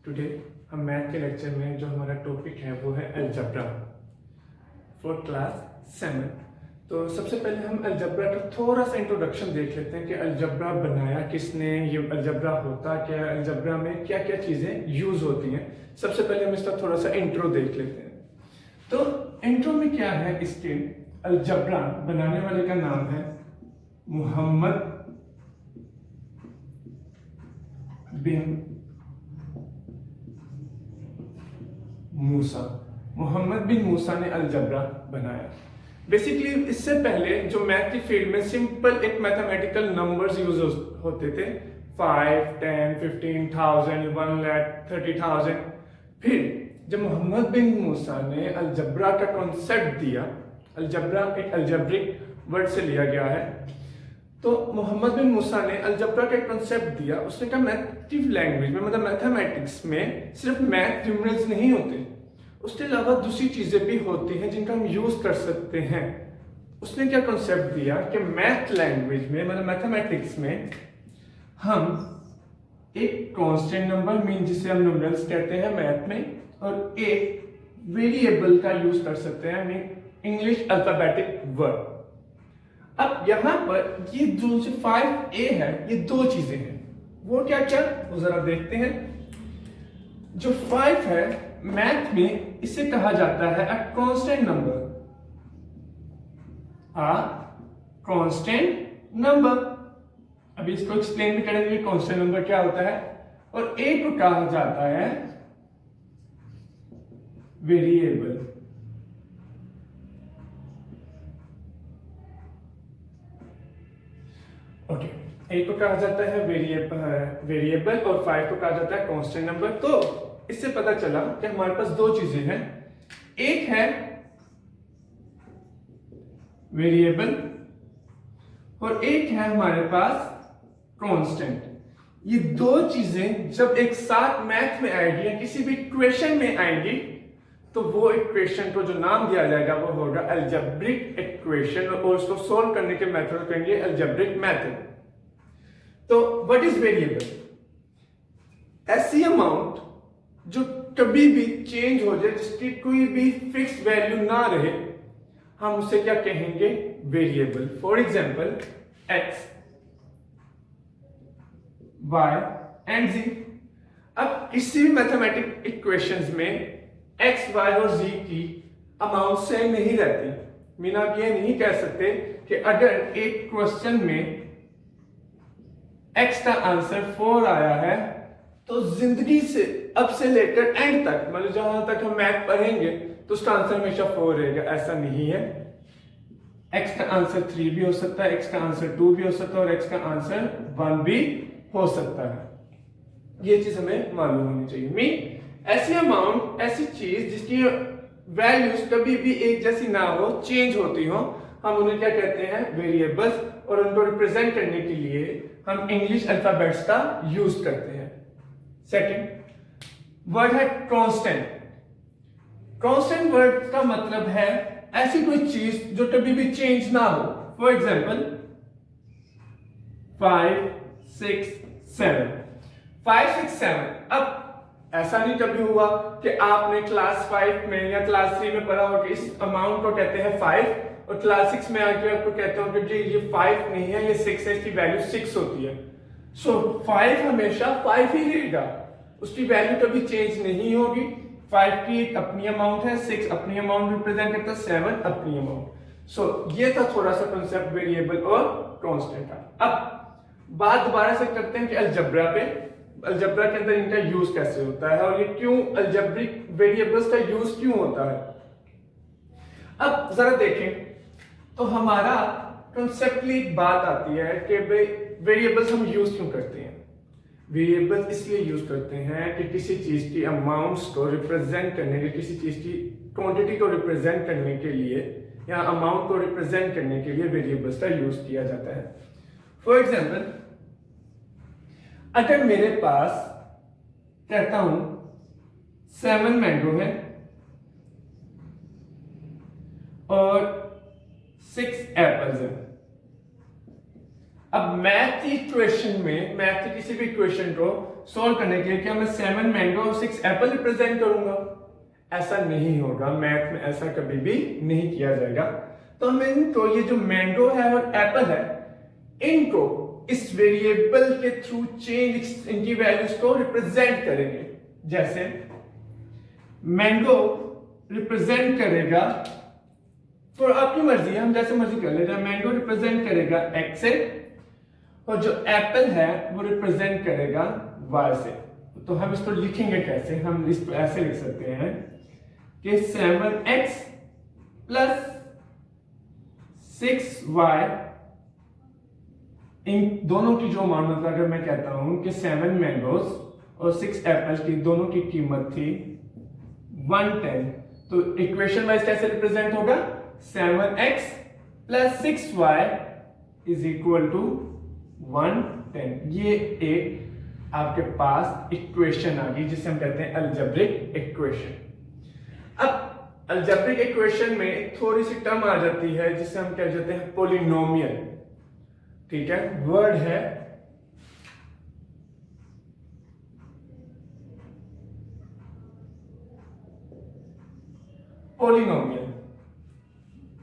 Today हम math के lecture में जो हमारा टॉपिक है वो है अलजब्रा फॉर क्लास 7। तो सबसे पहले हम अलजब्रा का थोड़ा सा इंट्रोडक्शन देख लेते हैं कि अलजब्रा बनाया किसने, ये अलजब्रा होता क्या है, अलजब्रा में क्या क्या चीज़ें यूज़ होती हैं। सबसे पहले हम इसका थोड़ा सा इंट्रो देख लेते हैं। तो इंट्रो में क्या है, इसके अलजब्रा बनाने वाले का नाम है मोहम्मद बिन मूसा। मोहम्मद बिन मूसा ने अलजब्रा बनाया। बेसिकली इससे पहले जो मैथ की फील्ड में सिंपल एक मैथमेटिकल नंबर्स यूज होते थे, 5, 10, 15,000, 1 लाख, 30,000। फिर जब मोहम्मद बिन मूसा ने अलजब्रा का कॉन्सेप्ट दिया, अलजब्रा एक अलजेब्रिक वर्ड से लिया गया है, तो मोहम्मद बिन मूसा ने अलजब्रा का कॉन्सेप्ट दिया। उसने कहा मैथमेटिव लैंग्वेज में, मतलब मैथमेटिक्स में सिर्फ मैथ न्यूमरल्स नहीं होते, उसके अलावा दूसरी चीजें भी होती हैं जिनका हम यूज कर सकते हैं। उसने क्या कॉन्सेप्ट दिया कि मैथ लैंग्वेज में, मतलब मैथमेटिक्स में, हम एक कांस्टेंट नंबर मीन जिसे हम न्यूमरल्स कहते हैं मैथ में, और एक वेरिएबल का यूज कर सकते हैं मीन इंग्लिश अल्फाबेटिक वर्ड। अब यहां पर ये जो 5A है, ये दो चीजें हैं। वो क्या क्या, वो जरा देखते हैं। जो 5 है मैथ में इसे कहा जाता है a constant number, a constant number. अभी इसको एक्सप्लेन भी करेंगे कांस्टेंट नंबर क्या होता है। और A को कहा जाता है वेरिएबल। ओके, A को कहा जाता है वेरिएबल और 5 को कहा जाता है कांस्टेंट नंबर। तो इससे पता चला कि हमारे पास दो चीजें हैं, एक है वेरिएबल और एक है हमारे पास कांस्टेंट। ये दो चीजें जब एक साथ मैथ में आएगी या किसी भी इक्वेशन में आएंगी, तो वो इक्वेशन को जो नाम दिया जाएगा वो होगा अलजेब्रिक इक्वेशन, और उसको सोल्व करने के मेथड कहेंगे अलजेब्रिक मेथड। तो व्हाट इज वेरिएबल? ऐसी अमाउंट जो कभी भी चेंज हो जाए, जिसकी कोई भी फिक्स वैल्यू ना रहे, हम उसे क्या कहेंगे? Variable. For example x, y and z। अब किसी भी मैथमेटिक इक्वेशंस में x, y और z की अमाउंट सेम नहीं रहती। मीन आप ये नहीं कह सकते कि अगर एक क्वेश्चन में x का आंसर 4 आया है तो जिंदगी से अब से लेकर एंड तक, मतलब जहां तक हम मैथ पढ़ेंगे, तो उसका आंसर हमेशा 4 रहेगा। ऐसा नहीं है। x का आंसर 3 भी हो सकता है, x का आंसर 2 भी हो सकता है, और x का आंसर 1 भी हो सकता है। ये चीज हमें मालूम होनी चाहिए। मीन ऐसी अमाउंट, ऐसी चीज जिसकी वैल्यूज कभी भी एक जैसी ना हो, चेंज होती हो, हम उन्हें क्या कहते हैं? वेरिएबल्स। और उनको रिप्रेजेंट करने के लिए हम इंग्लिश अल्फाबेट्स का यूज करते हैं। सेकंड वर्ड है कांस्टेंट। कांस्टेंट वर्ड का मतलब है ऐसी कोई चीज जो कभी भी चेंज ना हो। For example 5, 6, 7। 5, 6, 7। अब ऐसा नहीं कभी हुआ कि आपने क्लास 5 में या क्लास 3 में पढ़ा हो कि इस अमाउंट को कहते हैं 5, और क्लास 6 में आके आपको कहते हो कि ये 5 नहीं है, ये 6 है, इसकी वैल्यू 6 होती है। सो 5 हमेशा 5 ही रहेगा, उसकी वैल्यू कभी चेंज नहीं होगी। 5 की एक अपनी अमाउंट है, 6 अपनी अमाउंट रिप्रेजेंट करता है, 7 अपनी अमाउंट। सो ये था थोड़ा सा कंसेप्ट वेरिएबल और कांस्टेंट का। अब बात दोबारा से करते हैं कि अलजब्रा पे, अलजब्रा के अंदर इनका यूज कैसे होता है और ये क्यों अलजेब्रिक वेरिएबल्स का यूज क्यों होता है। अब जरा देखें तो हमारा कंसेप्टली बात आती है कि भाई वेरिएबल्स हम यूज क्यों करते हैं। वेरिएबल्स इसलिए यूज करते हैं कि किसी चीज की अमाउंट्स को रिप्रेजेंट करने के, किसी चीज की क्वांटिटी को रिप्रेजेंट करने के लिए या अमाउंट को रिप्रेजेंट करने के लिए वेरिएबल्स का यूज किया जाता है। फॉर एग्जाम्पल अगर मेरे पास कहता हूं 7 मैंगो है और 6 एप्पल्स है, अब मैथ इक्वेशन में, मैथ की किसी भी इक्वेशन को सॉल्व करने के लिए क्या मैं 7 मैंगो और 6 एप्पल रिप्रेजेंट करूंगा? ऐसा नहीं होगा, मैथ में ऐसा कभी भी नहीं किया जाएगा। तो हम इनको, ये जो मैंगो है और एप्पल है, इनको इस वेरिएबल के थ्रू चेंज, इनकी वैल्यूज को रिप्रेजेंट करेंगे। जैसे मैंगो रिप्रेजेंट करेगा, तो आपकी मर्जी है, हम जैसे मर्जी कर लेते हैं। मैंगो रिप्रेजेंट करेगा x से, और जो एप्पल है वो रिप्रेजेंट करेगा y से। तो हम इसको लिखेंगे कैसे? हम इसको ऐसे लिख सकते हैं कि 7x प्लस 6y, इन दोनों की जो मान, मतलब अगर मैं कहता हूं कि 7 मैंगोज और 6 एप्पल की दोनों की कीमत थी 110, तो इक्वेशन वाइज कैसे रिप्रेजेंट होगा? 7x plus 6y is equal to 110। ये एक आपके पास इक्वेशन आ गई जिसे हम कहते हैं अलजेब्रिक इक्वेशन। अब अलजेब्रिक इक्वेशन में थोड़ी सी टर्म आ जाती है जिसे हम कह जाते हैं पोलिनोमियल। ठीक है, वर्ड है पोलिनोमियल।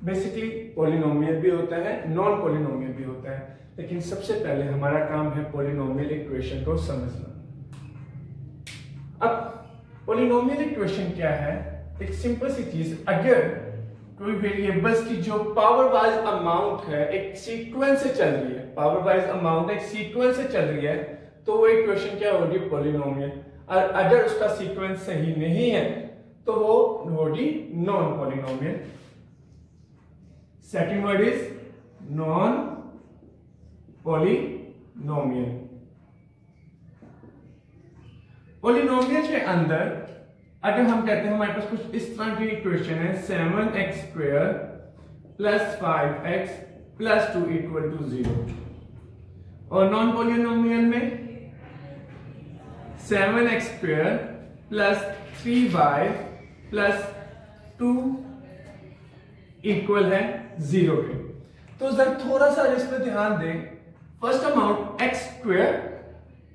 बेसिकली पोलिनोमियल भी होता है, नॉन पोलिनोमियल भी होता है, लेकिन सबसे पहले हमारा काम है पोलिनोमियल इक्वेशन को समझना। अब पोलिनोमियल इक्वेशन क्या है? एक सिंपल सी चीज, अगर कोई वेरिएबल्स की जो पावर वाइज अमाउंट है एक सीक्वेंस से चल रही है, पावर वाइज अमाउंट एक सीक्वेंस से चल रही है, तो वो इक्वेशन क्या होगी? पोलिनोमियल। और अगर उसका सीक्वेंस सही नहीं है तो वो होगी non polynomial. Second word is non polynomial. Polynomial के अंदर अगर हम कहते हैं हमारे पास कुछ इस तरह की इक्वेशन है, 7x square plus 5x plus 2 equal to 0, और नॉन पोलिनोमियल में 7x square plus 3y plus 2 equal है 0 के। तो जरा थोड़ा सा इस पर ध्यान दें। First amount x square,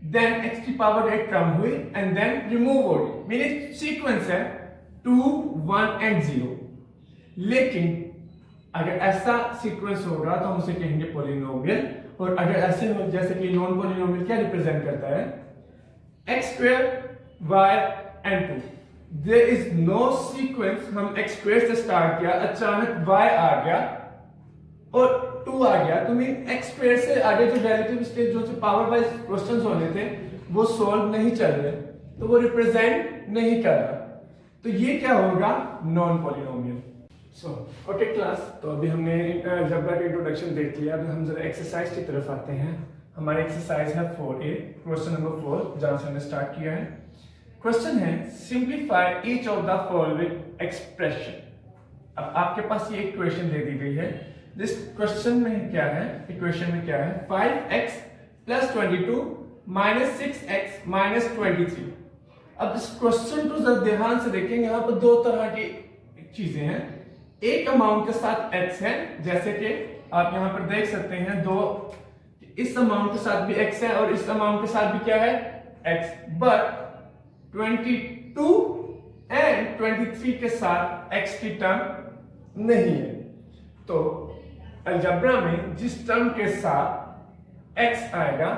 then x की पावर 8 कम हुई एंड देन रिमूव हो गई, मीनिंग सीक्वेंस है 2 1 एंड 0। लेकिन अगर ऐसा सीक्वेंस होगा तो हम उसे कहेंगे पोलिनोमियल, और अगर ऐसे हो जैसे कि नॉन पोलिनोमियल क्या रिप्रेजेंट करता है? x square y and 2, there is no sequence. हम x स्क्वायर से स्टार्ट किया, अचानक y आ गया और 2 आ गया, तो मीन x स्क्वायर से आगे जो रिलेटिव स्टेज जो पावर वाइज क्वेश्चंस होने थे वो सॉल्व नहीं चल रहे, तो वो रिप्रेजेंट नहीं कर रहा, तो ये क्या होगा? Non polynomial. So okay class, तो अभी हमने अलजेब्रा का इंट्रोडक्शन देख लिया। अब हम जरा एक्सरसाइज की तरफ आते हैं। हमारी एक्सरसाइज है 4A, क्वेश्चन नंबर 4, जहां से हमने स्टार्ट किया है। क्वेश्चन है simplify each of the following expression. अब आपके पास ये इक्वेशन दे दी गई है। दिस क्वेश्चन में क्या है? इक्वेशन में क्या है? 5x plus 22 minus 6x minus 23। अब इस क्वेश्चन को जरा ध्यान से देखेंगे, यहाँ पर दो तरह की चीजें हैं। एक अमाउंट के साथ x है, जैसे कि आप यहाँ पर देख सकते हैं, दो इस अमाउंट के साथ भी x है और इस अमाउंट के साथ भी क्या है? x, बट 22 एंड 23 के साथ x की टर्म नहीं है। तो अलजेब्रा में जिस टर्म के साथ x आएगा,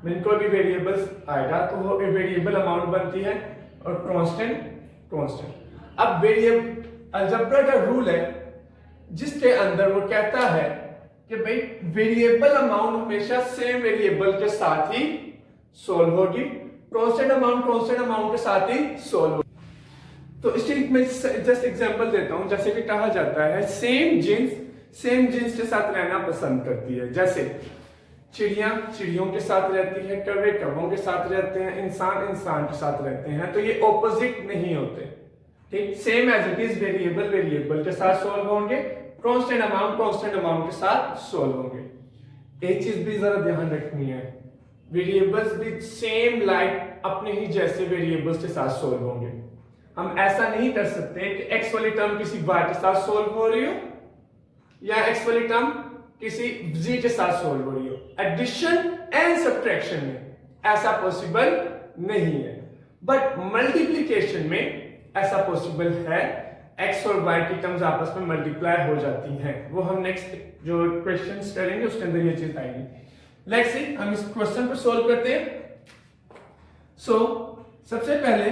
कोई भी वेरिएबल्स आएगा, तो वो वेरिएबल अमाउंट बनती है और कांस्टेंट। अब वेरिएबल अलजेब्रा का रूल है जिसके अंदर वो कहता है कि भाई वेरिएबल अमाउंट हमेशा सेम वेरिएबल के साथ ही सोल्व होगी, कांस्टेंट अमाउंट के साथ ही सोल्व होगी। तो इसके मैं जस्ट एग्जांपल देता हूं। जैसे कि कहा जाता है सेम जीन्स के साथ रहना पसंद करती है। जैसे चिड़िया चिड़ियों के साथ रहती है, कौवे कौवों के साथ रहते हैं, इंसान के साथ रहते हैं, तो ये ऑपोजिट नहीं होते। ठीक, same as it is variable के साथ सोल्व होंगे, कांस्टेंट अमाउंट के साथ सोल्व होंगे। एक चीज भी जरा ध्यान रखनी है, वेरिएबल्स भी सेम लाइक अपने ही जैसे वेरिएबल्स के साथ सोल्व होंगे। हम ऐसा नहीं कर सकते कि x वाली टर्म किसी y के साथ सोल्व हो रही हो या x वाली टर्म किसी z के साथ सोल्व हो रही हो। एडिशन एंड सब्ट्रैक्शन में ऐसा पॉसिबल नहीं है, बट मल्टीप्लिकेशन में ऐसा पॉसिबल है। x और y की टर्म्स आपस में मल्टीप्लाई हो जाती हैं। वो हम नेक्स्ट जो क्वेश्चंस करेंगे उसके अंदर ये चीज आएगी। लेट्स सी, हम इस क्वेश्चन को सॉल्व करते हैं। सबसे पहले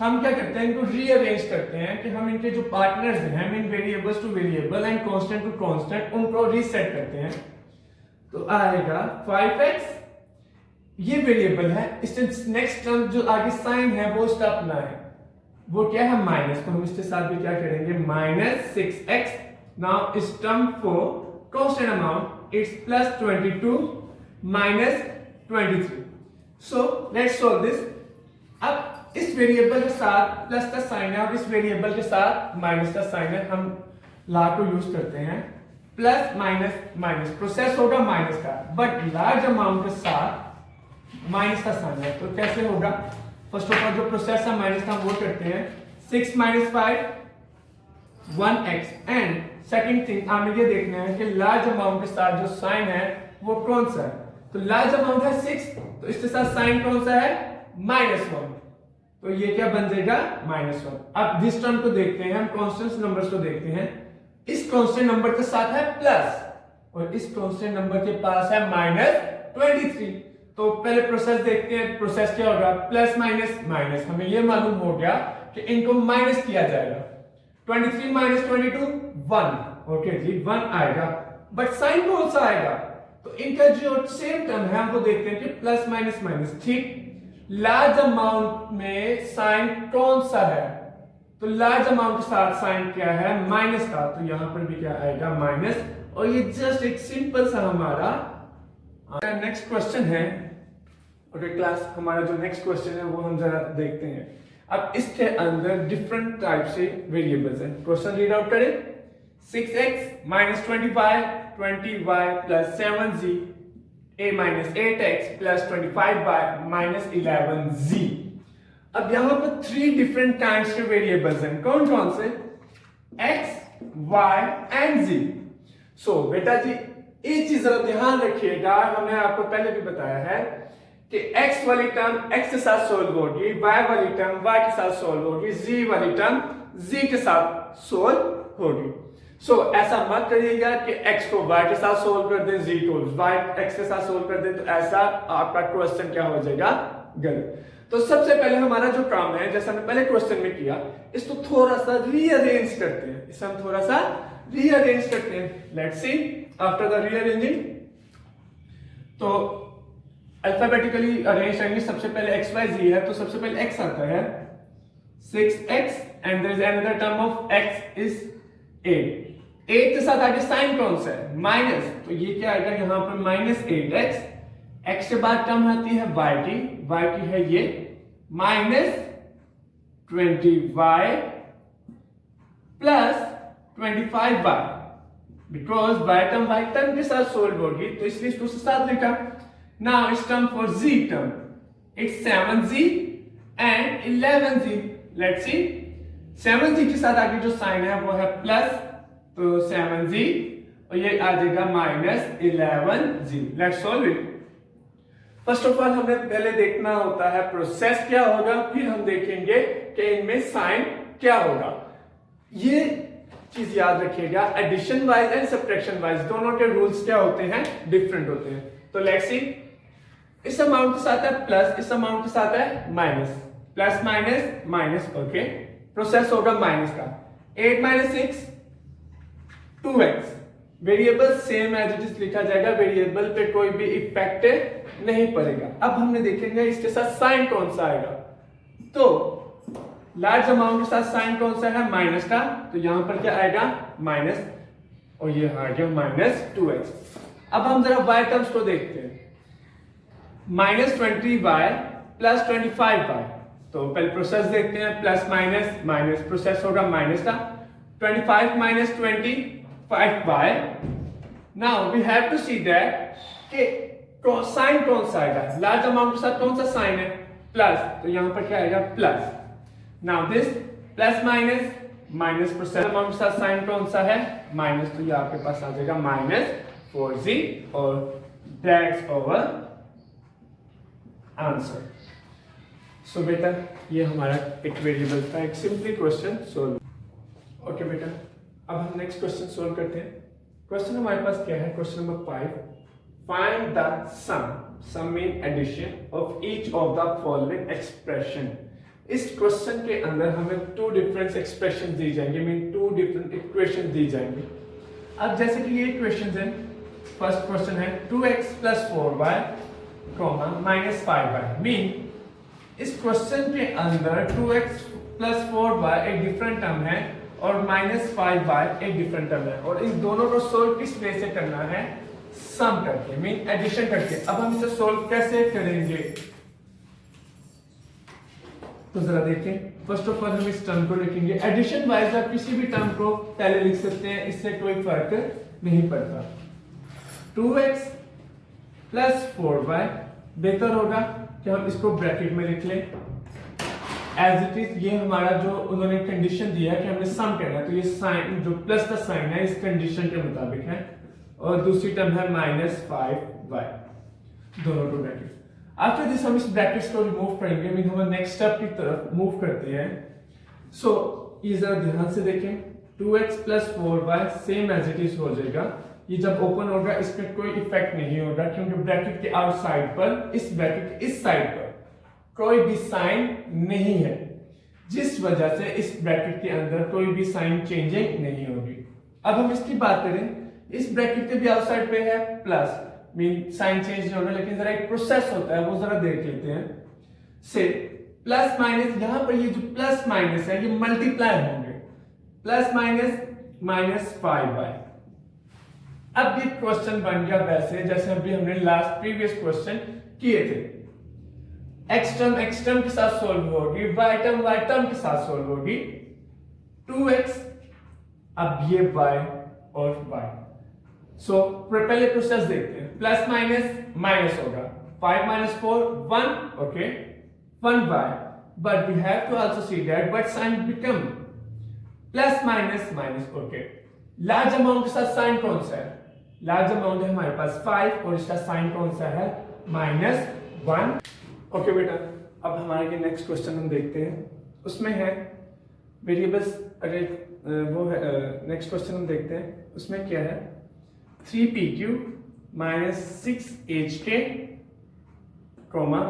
हम क्या करते हैं, इनको रीअरेंज करते हैं कि हम इनके जो पार्टनर्स हैं, mean variables to variable and constant to constant, उनको रीसेट करते हैं। तो आएगा 5x, ये वेरिएबल है, इससे नेक्स्ट टर्म जो आगे साइन है वो उसका अपना है, वो क्या है माइनस, तो हम इसके साथ भी क्या करेंगे -6x। नाउ इस टर्म को constant amount it's +22 -23। So let's solve this. अब इस वेरिएबल के साथ प्लस का साइन है और इस वेरिएबल के साथ माइनस का साइन है, हम ला को यूज करते हैं। प्लस माइनस माइनस प्रोसेस होगा माइनस का, बट लार्ज अमाउंट के साथ माइनस का साइन है, तो कैसे होगा? फर्स्ट ऑफ ऑल जो प्रोसेस है माइनस का वो करते हैं 6 - 5 1x। एंड सेकंड थिंग हमें ये देखना है कि लार्ज अमाउंट के साथ जो साइन है वो कौन सा है। तो लार्ज अमाउंट है 6, तो इसके साथ साइन कौन सा है -1, तो ये क्या बन जाएगा -1। अब दिस टर्म को देखते हैं, हम कांस्टेंट नंबर्स को देखते हैं। इस कांस्टेंट नंबर के साथ है प्लस और इस कांस्टेंट नंबर के पास है -23। तो पहले प्रोसेस देखते हैं, प्रोसेस क्या होगा प्लस माइनस माइनस। हमें ये मालूम हो गया कि इनको माइनस किया जाएगा। 23 - 22 1, ओके जी 1 आएगा, बट साइन कौन सा आएगा? तो इनका जो सेम टर्म है हमको देखते हैं कि प्लस माइनस माइनस, ठीक। लार्ज अमाउंट में साइन कौन सा है? तो लार्ज अमाउंट के साथ साइन क्या है माइनस का, तो यहां पर भी क्या आएगा माइनस। और ये जस्ट एक सिंपल सा हमारा नेक्स्ट क्वेश्चन है। ओके क्लास, हमारा जो नेक्स्ट क्वेश्चन है वो हम जरा देखते हैं। अब इसके अंदर डिफरेंट टाइप से वेरिएबल्स हैं। क्वेश्चन रीड आउट करें। 6x - 25 20y + 7z a - 8x + 25y - 11z। अब यहां पर 3 डिफरेंट काइंड्स के वेरिएबल्स हैं। कौन कौन से? x, y and z। सो बेटा जी एक चीज जरा ध्यान रखिएगा, हमने आपको पहले भी बताया है कि x वाली टर्म x के साथ सोल्व होगी, y वाली टर्म y के साथ सोल्व होगी, z वाली टर्म z के साथ सोल्व होगी। सो ऐसा मत करिएगा कि x को y के साथ सोल्व कर दें, z को y x के साथ सोल्व कर दें, तो ऐसा आपका क्वेश्चन क्या हो जाएगा गलत। तो सबसे पहले हमारा जो काम है, जैसा हमने पहले क्वेश्चन में किया, इसको थोड़ा सा रीअरेंज करते हैं। इसे हम थोड़ा सा रीअरेंज करते हैं। Let's see after the rearranging. तो अल्फाबेटिकली अरेंज करेंगे। सबसे पहले x y z है, तो सबसे पहले x आता है 6x and there is another term of x is 8। 8 के साथ आगे साइन कौन सा है माइनस, तो ये क्या आएगा यहाँ पर -8x। x के बाद टर्म आती है y की है ये -20y + 25y। Because y term के साथ सोल्व होगी, तो इसलिए इसको साथ लिखा। नाउ इस term for z term it's 7z and 11z। Let's see 7z के साथ आगे जो साइन है वो है प्लस, तो 7z और ये आ जाएगा -11z। Let's solve it. First of all हमें पहले देखना होता है प्रोसेस क्या होगा, फिर हम देखेंगे कि इनमें साइन क्या होगा। ये चीज याद रखिएगा, addition wise and subtraction wise दोनों के रूल्स क्या होते हैं, डिफरेंट होते हैं। तो लेट्स सी, इस अमाउंट के साथ है प्लस, इस अमाउंट के साथ है minus, plus minus minus, okay. Process होगा माइनस का। 8 - 6 2x। Variable same as it is लिखा जाएगा, वेरिएबल पे कोई भी इफेक्ट नहीं पड़ेगा। अब हमने देखेंगे इसके साथ साइन कौन सा आएगा। तो लार्ज अमाउंट के साथ साइन कौन सा है माइनस का, तो यहां पर क्या आएगा माइनस, और ये आ गया -2x। अब हम जरा y टर्म्स को देखते हैं। -20y + 25y। तो पहले प्रोसेस देखते हैं, प्लस माइनस माइनस, प्रोसेस होगा माइनस का। 25 - 25y। Now we have to see that कि साइन कौन सा आएगा। लार्ज अमाउंट के साथ कौन सा साइन है प्लस, तो यहां पर क्या आएगा plus. Now this plus minus minus, process amount के साथ साइन कौन सा है माइनस, तो ये आपके पास आ जाएगा -4z और दैट्स आवर आंसर। सो बेटा ये हमारा एक वेरिएबल था, एक सिंपली क्वेश्चन सोल्व। ओके बेटा, अब हम नेक्स्ट क्वेश्चन सोल्व करते हैं। क्वेश्चन हमारे पास क्या है, question number 5, find the sum mean addition of each of the following expression. इस क्वेश्चन के अंदर हमें टू डिफरेंट एक्सप्रेशन दी जाएंगे, मीन टू डिफरेंट इक्वेशन दी जाएंगी। अब जैसे कि ये इक्वेशन है, फर्स्ट क्वेश्चन है 2x + 4y, -5y, मीन इस क्वेश्चन के अंदर 2x + 4y एक डिफरेंट टर्म है और -5y एक डिफरेंट टर्म है, और इन दोनों को सोल्व किस वे से करना है, सम करके, मीन एडिशन करके। अब हम इसे सोल्व कैसे करेंगे, तो जरा देखें। फर्स्ट ऑफ ऑल हम इस टर्म को लिखेंगे, एडिशन वाइज आप किसी भी टर्म को पहले लिख सकते हैं, इससे कोई फर्क नहीं पड़ता। 2x + 4y, बेहतर होगा कि हम इसको ब्रैकेट में लिख लें एज इट इज। ये हमारा जो उन्होंने कंडीशन दिया है कि हमने सम करना है, तो ये साइन जो प्लस का साइन है इस कंडीशन के मुताबिक है, और दूसरी टर्म है -5y, दोनों को ब्रैकेट। आफ्टर दिस हम इस ब्रैकेट्स को रिमूव करेंगे, मीन हम नेक्स्ट स्टेप की तरफ मूव करते हैं। सो ये जरा ध्यान से देखें, 2x + 4y same as it is हो जाएगा। ये जब ओपन होगा इसमें कोई इफेक्ट नहीं होगा, क्योंकि ब्रैकेट के आउटसाइड पर, इस ब्रैकेट के इस साइड पर कोई भी साइन नहीं है, जिस वजह से इस ब्रैकेट के अंदर कोई भी साइन चेंजिंग नहीं होगी। अब हम इसकी बात करें, इस ब्रैकेट के भी आउटसाइड पे है प्लस, मीन साइन चेंज नहीं होगा, लेकिन जरा एक प्रोसेस होता है वो जरा देख लेते हैं। से प्लस माइनस, यहां पर ये जो प्लस माइनस है ये मल्टीप्लाई होंगे, +-5y। अब ये क्वेश्चन बन गया वैसे जैसे अभी हमने लास्ट प्रीवियस क्वेश्चन किए थे। x टर्म के साथ सोल्व होगी, y टर्म के साथ सोल्व होगी। 2x, अब ये y और y। सो पहले प्रोसेस देखते हैं, प्लस माइनस माइनस होगा, 5 - 4 1, okay, 1y, but we have to also see that what sign become plus minus minus, okay. Large amount के साथ साइन कौन सा है, लार्ज अमाउंट है हमारे पास 5, और इसका साइन कौन सा है, -1। ओके बेटा, अब हमारे के नेक्स्ट क्वेश्चन हम देखते हैं, उसमें है वेरिएबल्स, अरे वो है नेक्स्ट क्वेश्चन हम देखते हैं, उसमें क्या है 3pq - 6hk,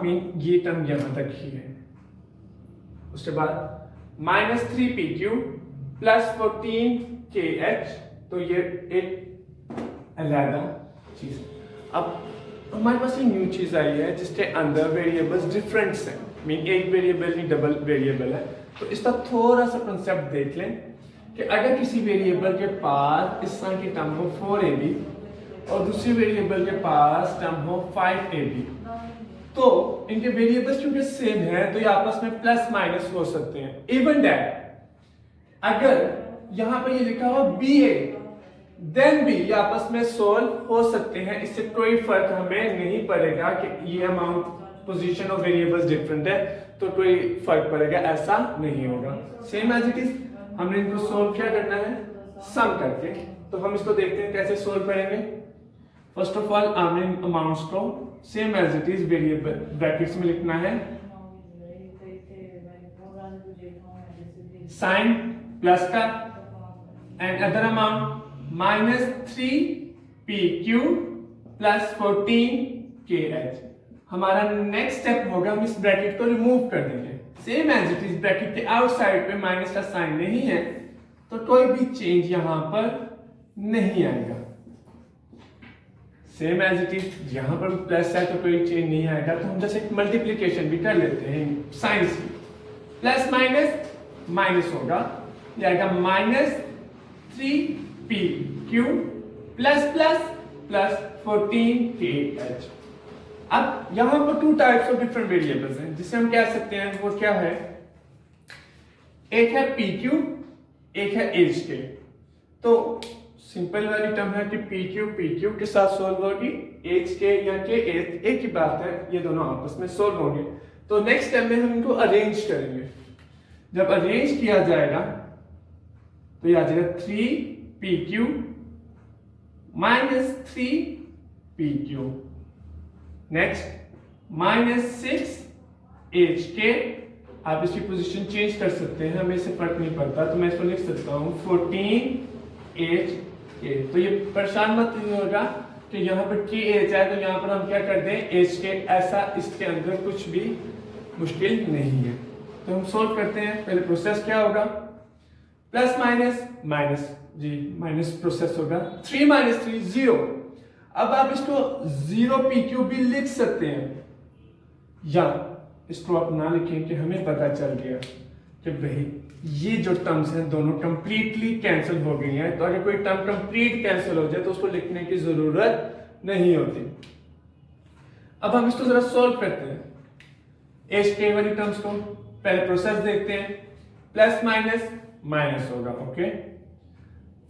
मीन ये टर्म यहां तक ही है। उसके बाद -3pq + 14kh, तो ये एक अलग चीज। अब हमारे पास ये न्यू चीज आई है जिसके अंदर वेरिएबल्स डिफरेंट हैं, मीन एक वेरिएबल नहीं डबल वेरिएबल है। तो इसका थोड़ा सा कंसेप्ट देख लें कि अगर किसी वेरिएबल के पास इस तरह की टर्म हो 4ab और दूसरी वेरिएबल के पास टर्म हो 5ab, तो इनके वेरिएबल्स क्योंकि सेम है तो ये आपस में प्लस माइनस हो सकते हैं। इवन दैट अगर यहां पर ये लिखा हो ba, देन भी ये आपस में सोल्व हो सकते हैं, इससे कोई फर्क हमें नहीं पड़ेगा कि ये amount position of variables different है तो कोई फर्क पड़ेगा, ऐसा नहीं होगा। सेम एज इट इज हमने इनको सोल्व क्या करना है, सम करके। तो हम इसको देखते हैं कैसे सोल्व करेंगे। फर्स्ट ऑफ ऑल हमने अमाउंट्स को same as it is variable brackets में लिखना है, साइन प्लस का and other amount -3pq + 14kh। हमारा नेक्स्ट स्टेप होगा, हम इस ब्रैकेट को रिमूव कर देंगे, same as it is bracket के आउटसाइड पे माइनस का साइन नहीं है तो कोई भी चेंज यहां पर नहीं आएगा। सेम एज इट इज यहां पर प्लस है तो कोई चेंज नहीं आएगा, तो हम जैसे मल्टीप्लिकेशन भी कर लेते हैं साइंस की, प्लस माइनस माइनस होगा, ये आएगा -3pq ++ 14kh। अब यहां पर two types of different variables हैं जिसे हम कह सकते हैं, वो क्या है, एक है pq, एक है hk। तो सिंपल वाली टर्म है कि pq के साथ सोल्व होगी, hk या k एक ही बात है, ये दोनों आपस में सोल्व होंगे। तो नेक्स्ट स्टेप में हम इनको अरेंज करेंगे। जब अरेंज किया जाएगा तो ये आ जाएगा 3pq - 3pq नेक्स्ट -6HK, आप इसकी पोजीशन चेंज कर सकते हैं, हमें इससे फर्क नहीं पड़ता, तो मैं इसको लिख सकता हूँ 14HK। तो ये परेशान मत होगा कि यहाँ पर KH है तो यहाँ पर हम क्या कर दें HK, ऐसा इसके अंदर कुछ भी मुश्किल नहीं है। तो हम सोल्व करते हैं। पहले प्रोसेस क्या होगा, प्लस माइनस माइनस, जी माइनस प्रोसेस होगा, 3 - 3 0। अब आप इसको 0PQ भी लिख सकते हैं, या इसको आप ना लिखें कि हमें पता चल गया कि भाई ये जो टर्म्स हैं दोनों कंप्लीटली कैंसिल हो गई हैं। तो अगर कोई टर्म कंप्लीट कैंसिल हो जाए तो उसको लिखने की जरूरत नहीं होती। अब हम इसको जरा सॉल्व करते हैं, HK वाली टर्म्स को। पहले प्रोसेस देखते हैं, प्लस माइनस माइनस होगा, okay.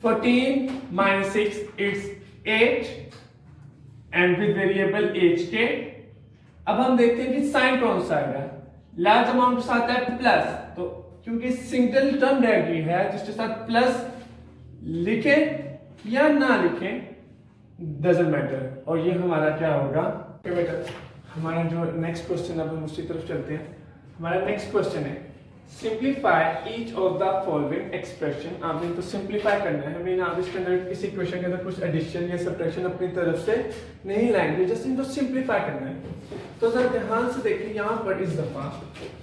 14 - 6 it's 8 and with variable HK। अब हम देखते हैं कि साइन कौन सा आएगा, लार्ज अमाउंट के साथ है प्लस, तो क्योंकि सिंगल टर्म रह गई है जिसके साथ प्लस लिखें या ना लिखें डजंट मैटर। और ये हमारा क्या होगा बेटा, हमारा जो नेक्स्ट क्वेश्चन, अब हम उसी तरफ चलते हैं। हमारा नेक्स्ट क्वेश्चन है simplify each of the following expression. आपने तो सिंप्लीफाई करना है, हमें ना इसके अंदर किसी क्वेश्चन के अंदर कुछ एडिशन या सब्ट्रैक्शन अपनी तरफ से नहीं लाएंगे, जस्ट इनको सिंप्लीफाई करना है। तो जरा ध्यान से देखिए, यहाँ पर इस दफा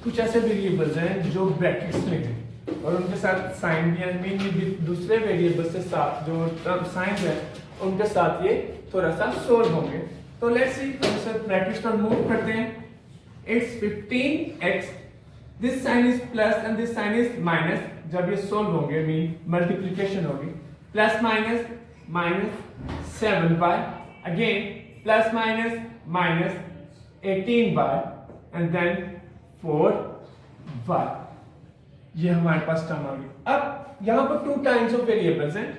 कुछ ऐसे वेरिएबल्स हैं जो ब्रैकेट्स में हैं और उनके साथ साइन भी है, मीन दूसरे वेरिएबल से साथ जो साइन है उनके साथ ये थोड़ा सा सोल्व होंगे। तो लेट्स सी, हम इसे ब्रैकेट्स पर मूव करते हैं। It's 15x, this sign is plus and this sign is minus. जब ये सोल्व होंगे मीन मल्टीप्लिकेशन होगी, plus minus minus 7y, again plus minus minus 18y and then 4y। ये हमारे पास टर्म आ गई। अब यहां पर 2 टाइप्स ऑफ वेरिएबल्स हैं,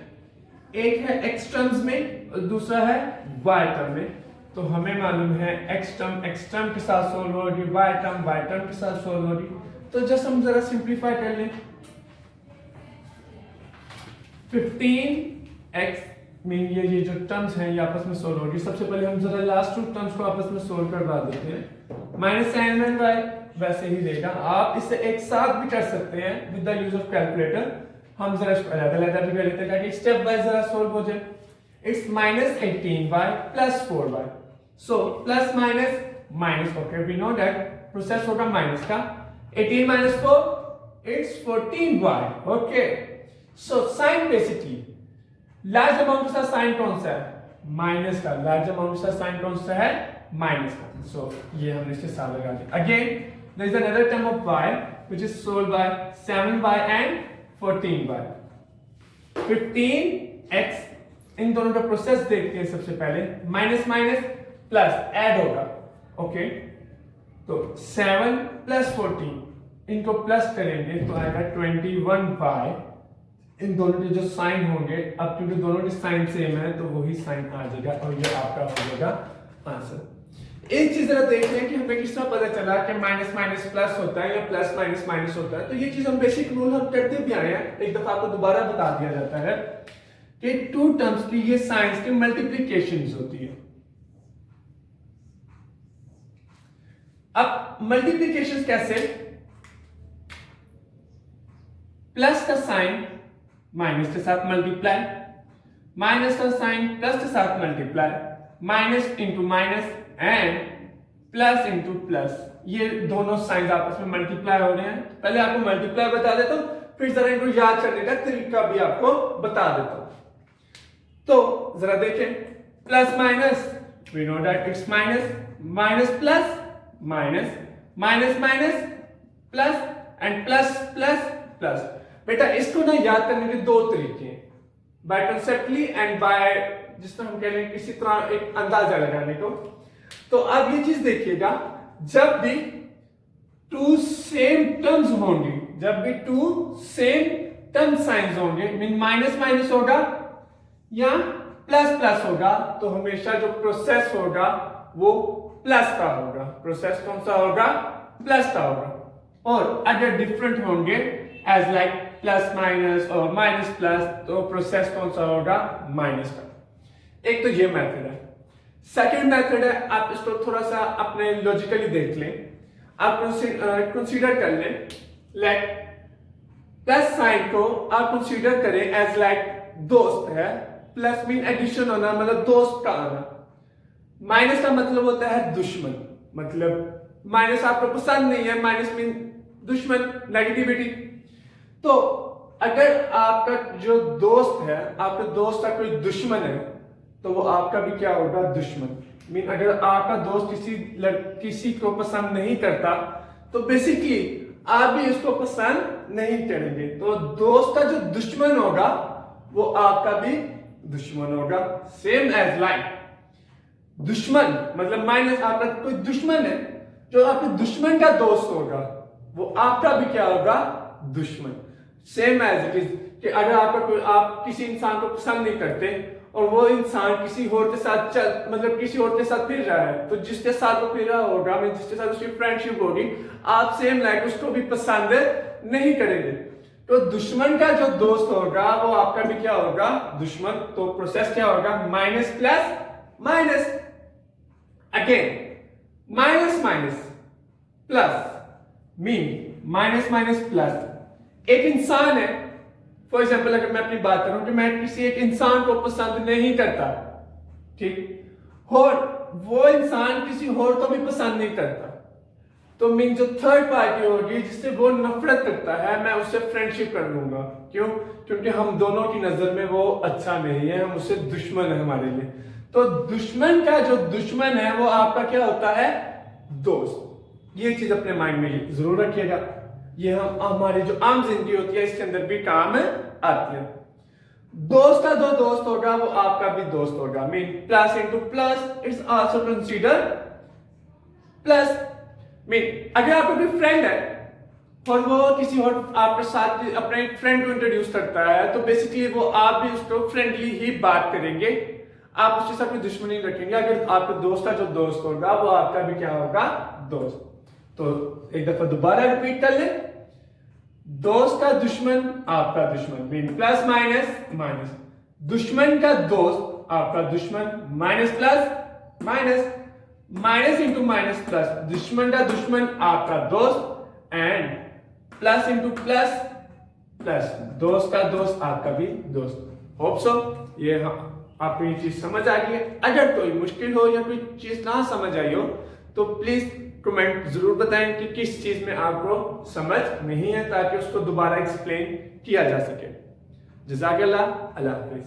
एक है x टर्म्स में और दूसरा है y टर्म में। तो हमें मालूम है x टर्म के साथ सोल्व होगी, y टर्म के साथ सोल्व होगी। तो जस्ट हम जरा सिंप्लीफाई कर लें। 15x मीन ये जो टर्म्स हैं ये आपस में सोल्व होगी। सबसे पहले हम जरा लास्ट 2 टर्म्स को आपस में सोल्व करवा देते हैं। -7y वैसे ही रहेगा, आप इसे एक साथ भी कर सकते हैं with the use of calculator. हम जरा इसको अलग-अलग भी कर लेते हैं ताकि स्टेप वाइज जरा सोल्व हो जाए। It's -18y + 4y, so plus minus minus, okay we know that process होगा माइनस का। 18 - 4 it's 14y, okay. So sign basically large amount का साइन कौन सा है, माइनस का। लार्ज अमाउंट का साइन कौन सा है, माइनस का। सो ये हमने इसके साथ लगा दिया। Again there is another term of y which is solved by 7y and 14y। 15x, इन दोनों का प्रोसेस देखते हैं। सबसे पहले माइनस माइनस प्लस ऐड होगा, ओके। तो 7 + 14 इनको प्लस करेंगे तो आएगा 21y। इन दोनों के जो साइन होंगे, अब क्योंकि दोनों के साइन सेम है तो वही साइन आ जाएगा और ये आपका हो जाएगा आंसर। एक चीज जरा देख लें कि हमें किस तरह पता चला कि माइनस माइनस प्लस होता है या प्लस माइनस माइनस होता है। तो ये चीज हम बेसिक रूल हम करते भी आए हैं, एक दफा आपको दोबारा बता दिया जाता है कि 2 टर्म्स की ये साइंस की मल्टीप्लिकेशंस होती है। अब मल्टीप्लिकेशन कैसे, प्लस का साइन माइनस के साथ मल्टीप्लाई, माइनस का साइन प्लस के साथ multiply, minus into minus and plus into plus. ये दोनों साइन आपस में मल्टीप्लाई हो रहे हैं। पहले आपको मल्टीप्लाई बता देता हूं, फिर जरा इनको याद करने का तरीका भी आपको बता देता हूं। तो जरा देखें, plus minus we know that it's minus, minus plus minus, minus minus plus and plus plus plus. बेटा इसको ना याद करने के 2 तरीके हैं, बाय कंसेप्टली एंड बाय जिस तरह हम कह रहे हैं किसी तरह एक अंदाजा लगाने को। तो अब ये चीज देखिएगा, जब भी 2 सेम टर्म्स होंगी, जब भी 2 सेम टर्म साइंस होंगे, मीन माइनस माइनस होगा या प्लस प्लस होगा, तो हमेशा जो प्रोसेस होगा वो प्लस का होगा। प्रोसेस कौन सा होगा, प्लस का होगा। और अगर डिफरेंट होंगे एज लाइक प्लस माइनस और माइनस प्लस, तो प्रोसेस कौन सा होगा, माइनस का। एक तो ये मेथड है। सेकेंड मेथड है, आप इसको थोड़ा सा अपने लॉजिकली देख लें, आप कंसीडर कर लें, लाइक प्लस साइन को आप कंसीडर करें एज लाइक दोस्त है, प्लस मीन एडिशन होना मतलब दोस्त का आना, माइनस का मतलब होता है दुश्मन, मतलब माइनस आपको पसंद नहीं है, माइनस मीन दुश्मन, नेगेटिविटी। तो अगर आपका जो दोस्त है, आपके दोस्त का कोई दुश्मन है, तो वो आपका भी क्या होगा, दुश्मन। मीन अगर आपका दोस्त किसी को पसंद नहीं करता, तो बेसिकली आप भी उसको पसंद नहीं करेंगे। तो दोस्त का जो दुश्मन होगा वो आपका भी दुश्मन होगा। सेम एज लाइक दुश्मन मतलब माइनस, आपका कोई दुश्मन है, जो आपके दुश्मन का दोस्त होगा वो आपका भी क्या होगा, दुश्मन। सेम एज इट इज कि अगर आप किसी इंसान को पसंद नहीं करते और वो इंसान किसी और के साथ मतलब किसी और के साथ फिर रहा है, तो जिसके साथ वो फिर रहा होगा, जिसके साथ उसकी फ्रेंडशिप होगी, आप सेम लाइक उसको भी पसंद नहीं करेंगे। तो दुश्मन का जो दोस्त होगा वो आपका भी क्या होगा, दुश्मन। तो प्रोसेस क्या होगा, minus plus minus, again minus minus plus, mean minus minus plus. एक इंसान है, फॉर एग्जाम्पल अगर मैं अपनी बात करूं कि मैं किसी एक इंसान को पसंद नहीं करता, ठीक, और वो इंसान किसी और को भी पसंद नहीं करता, तो मीन जो थर्ड पार्टी होगी जिससे वो नफरत करता है, मैं उससे फ्रेंडशिप कर लूंगा। क्यों? क्योंकि हम दोनों की नजर में वो अच्छा नहीं है, हम उससे दुश्मन है हमारे लिए। तो दुश्मन का जो दुश्मन है वो आपका क्या होता है, दोस्त। ये चीज अपने माइंड में जरूर रखिएगा, ये हमारी जो आम जिंदगी होती है इसके अंदर भी काम आती है। दोस्त का जो दोस्त होगा वो आपका भी दोस्त होगा, mean plus into plus it's also consider plus. Mean अगर आपका कोई फ्रेंड है और वो किसी और आपके साथ अपने फ्रेंड को इंट्रोड्यूस करता है, तो बेसिकली वो आप भी उसको फ्रेंडली ही बात करेंगे, आप उसके साथ कोई दुश्मनी नहीं रखेंगे। अगर आपके दोस्त का जो दोस्त होगा वो आपका भी क्या होगा, दोस्त। तो एक दफा दोबारा रिपीट कर ले, दोस्त का दुश्मन आपका दुश्मन, मीन प्लस माइनस माइनस, दुश्मन का दोस्त आपका दुश्मन, minus plus minus, minus into minus plus, दुश्मन का दुश्मन आपका दोस्त, and plus into plus plus, दोस्त का दोस्त आपका भी दोस्त। होप सो ये आपको ये चीज समझ आ गई है। अगर कोई मुश्किल हो या कोई चीज ना समझ आई हो तो प्लीज कमेंट जरूर बताएं कि किस चीज में आपको समझ नहीं है, ताकि उसको दोबारा एक्सप्लेन किया जा सके। जज़ाकल्लाह, अल्लाह हाफिज।